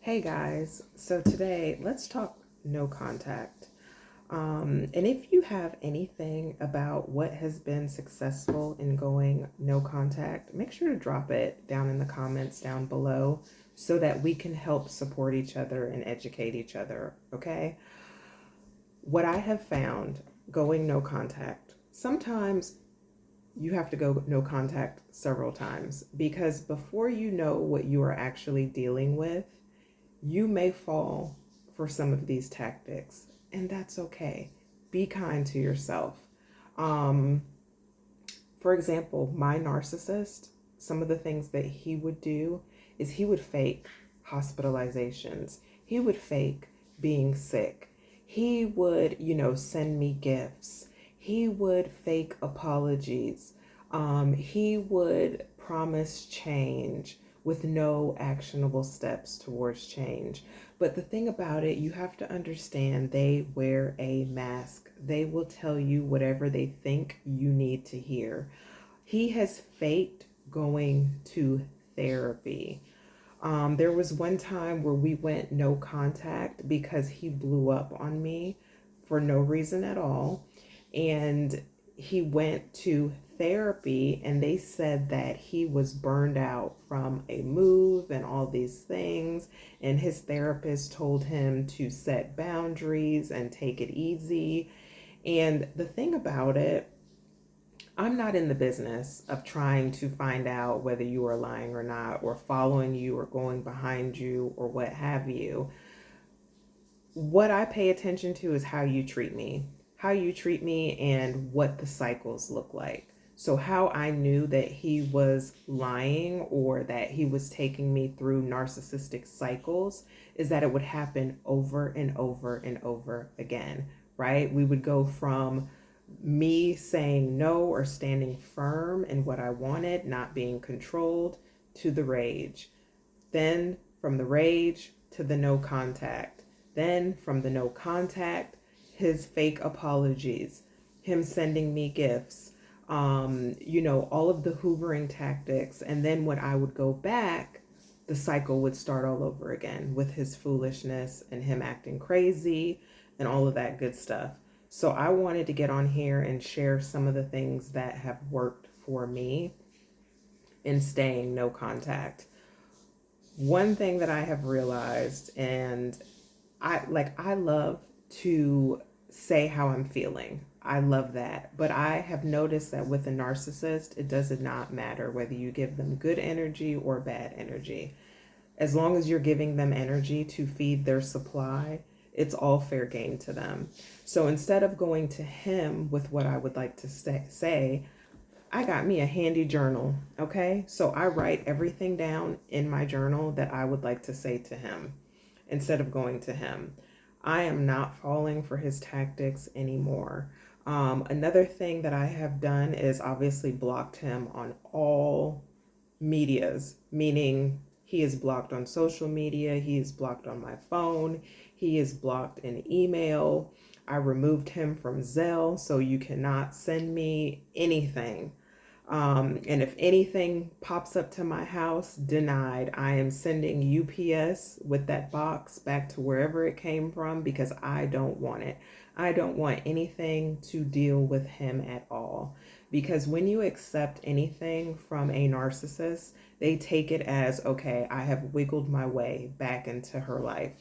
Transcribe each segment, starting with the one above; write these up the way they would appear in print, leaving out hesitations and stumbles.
Hey guys, so today let's talk no contact. And if you have anything about what has been successful in going no contact, make sure to drop it down in the comments down below so that we can help support each other and educate each other, okay? What I have found going no contact, sometimes you have to go no contact several times because before you know what you are actually dealing with, you may fall for some of these tactics, and that's okay. Be kind to yourself. Um, for example, my narcissist, some of the things that he would do is he would fake hospitalizations. He would fake being sick. He would, send me gifts. He would fake apologies. He would promise change with no actionable steps towards change. But the thing about it, you have to understand they wear a mask. They will tell you whatever they think you need to hear. He has faked going to therapy. There was one time where we went no contact because he blew up on me for no reason at all. And he went to therapy and they said that he was burned out from a move and all these things. And his therapist told him to set boundaries and take it easy. And the thing about it, I'm not in the business of trying to find out whether you are lying or not, or following you or going behind you or what have you. What I pay attention to is how you treat me, and what the cycles look like. So how I knew that he was lying or that he was taking me through narcissistic cycles is that it would happen over and over and over again, right? We would go from me saying no or standing firm in what I wanted, not being controlled, to the rage. Then from the rage to the no contact. Then from the no contact, his fake apologies, him sending me gifts, all of the hoovering tactics. And then when I would go back, the cycle would start all over again with his foolishness and him acting crazy and all of that good stuff. So I wanted to get on here and share some of the things that have worked for me in staying no contact. One thing that I have realized, and I love to say how I'm feeling. I love that. But I have noticed that with a narcissist, it does not matter whether you give them good energy or bad energy. As long as you're giving them energy to feed their supply, it's all fair game to them. So instead of going to him with what I would like to say, I got me a handy journal, okay? So I write everything down in my journal that I would like to say to him instead of going to him. I am not falling for his tactics anymore. Another thing that I have done is obviously blocked him on all medias, meaning he is blocked on social media, he is blocked on my phone, he is blocked in email. I removed him from Zelle, so you cannot send me anything. And if anything pops up to my house, denied. I am sending UPS with that box back to wherever it came from because I don't want it. I don't want anything to deal with him at all. Because when you accept anything from a narcissist, they take it as, okay, I have wiggled my way back into her life.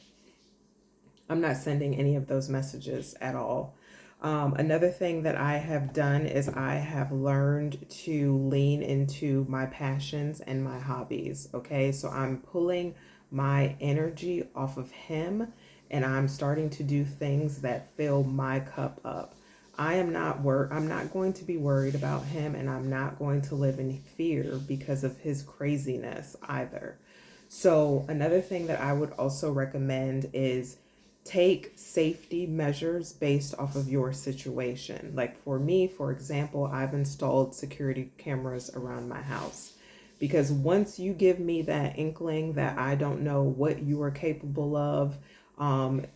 I'm not sending any of those messages at all. Another thing that I have done is I have learned to lean into my passions and my hobbies. Okay, so I'm pulling my energy off of him and I'm starting to do things that fill my cup up. I'm not going to be worried about him, and I'm not going to live in fear because of his craziness either. So another thing that I would also recommend is take safety measures based off of your situation. Like for me, for example, I've installed security cameras around my house because once you give me that inkling that I don't know what you are capable of,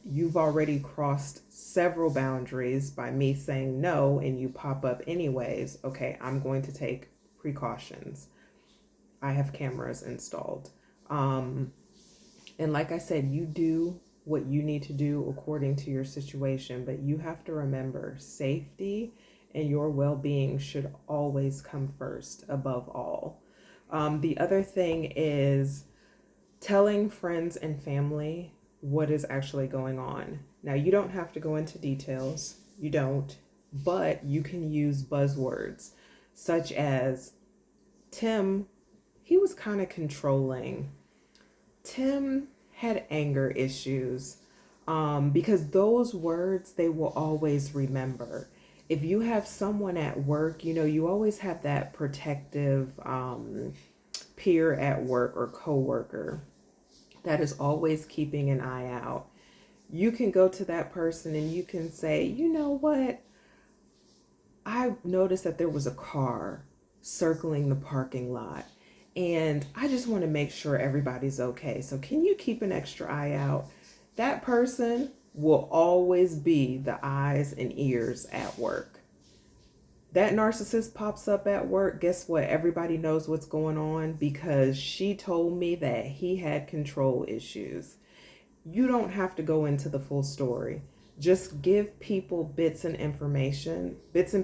you've already crossed several boundaries by me saying no and you pop up anyways. Okay, I'm going to take precautions. I have cameras installed. And like I said, you do what you need to do according to your situation, but you have to remember safety and your well-being should always come first above all. The other thing is telling friends and family what is actually going on. Now, you don't have to go into details, you don't, but you can use buzzwords such as Tim, he was kind of controlling. Tim had anger issues, because those words they will always remember. If you have someone at work, you always have that protective peer at work or coworker that is always keeping an eye out. You can go to that person and you can say, you know what? I noticed that there was a car circling the parking lot, and I just want to make sure everybody's okay. So can you keep an extra eye out? That person will always be the eyes and ears at work. That narcissist pops up at work, guess what? Everybody knows what's going on because she told me that he had control issues. You don't have to go into the full story. Just give people bits and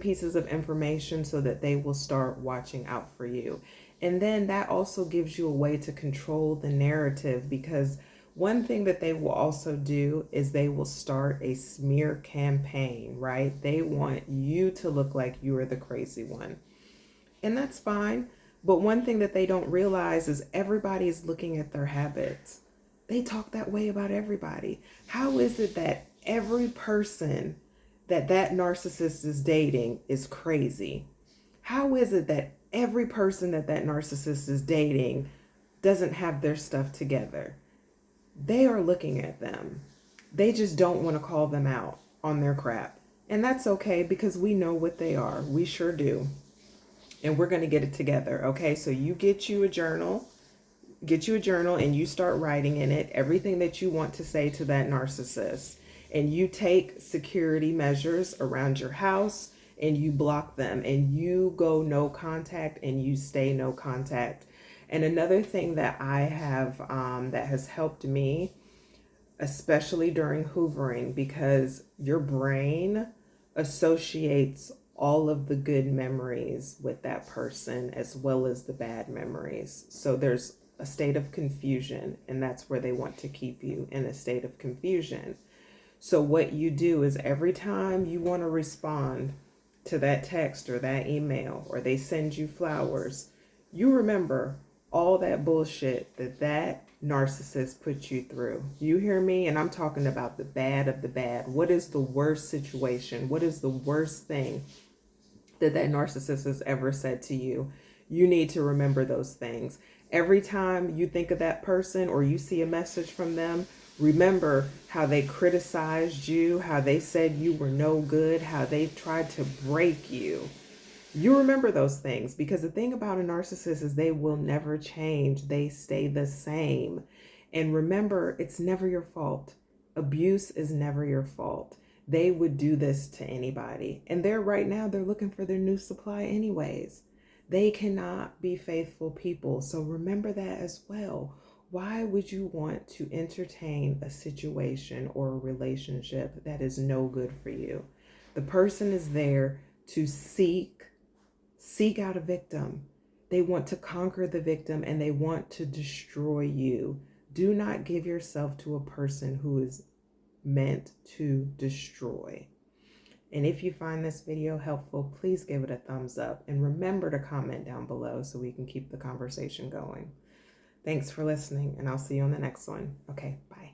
pieces of information so that they will start watching out for you. And then that also gives you a way to control the narrative, because one thing that they will also do is they will start a smear campaign, right? They want you to look like you are the crazy one. And that's fine. But one thing that they don't realize is everybody is looking at their habits. They talk that way about everybody. How is it that every person that narcissist is dating is crazy? How is it that every person that narcissist is dating doesn't have their stuff together? They are looking at them. They just don't want to call them out on their crap. And that's okay, because we know what they are. We sure do. And we're going to get it together. Okay, so you get you a journal and you start writing in it everything that you want to say to that narcissist. And you take security measures around your house and you block them and you go no contact and you stay no contact. And another thing that I have that has helped me, especially during hoovering, because your brain associates all of the good memories with that person as well as the bad memories. So there's a state of confusion, and that's where they want to keep you, in a state of confusion. So what you do is every time you want to respond to that text or that email, or they send you flowers, you remember all that bullshit that narcissist put you through. You hear me? And I'm talking about the bad of the bad. What is the worst situation? What is the worst thing that narcissist has ever said to you? You need to remember those things. Every time you think of that person or you see a message from them, remember how they criticized you, how they said you were no good, how they tried to break you. You remember those things, because the thing about a narcissist is they will never change. They stay the same. And remember, it's never your fault. Abuse is never your fault. They would do this to anybody. And they're looking for their new supply anyways. They cannot be faithful people. So remember that as well. Why would you want to entertain a situation or a relationship that is no good for you? The person is there to seek out a victim. They want to conquer the victim and they want to destroy you. Do not give yourself to a person who is meant to destroy. And if you find this video helpful, please give it a thumbs up and remember to comment down below so we can keep the conversation going. Thanks for listening, and I'll see you on the next one. Okay, bye.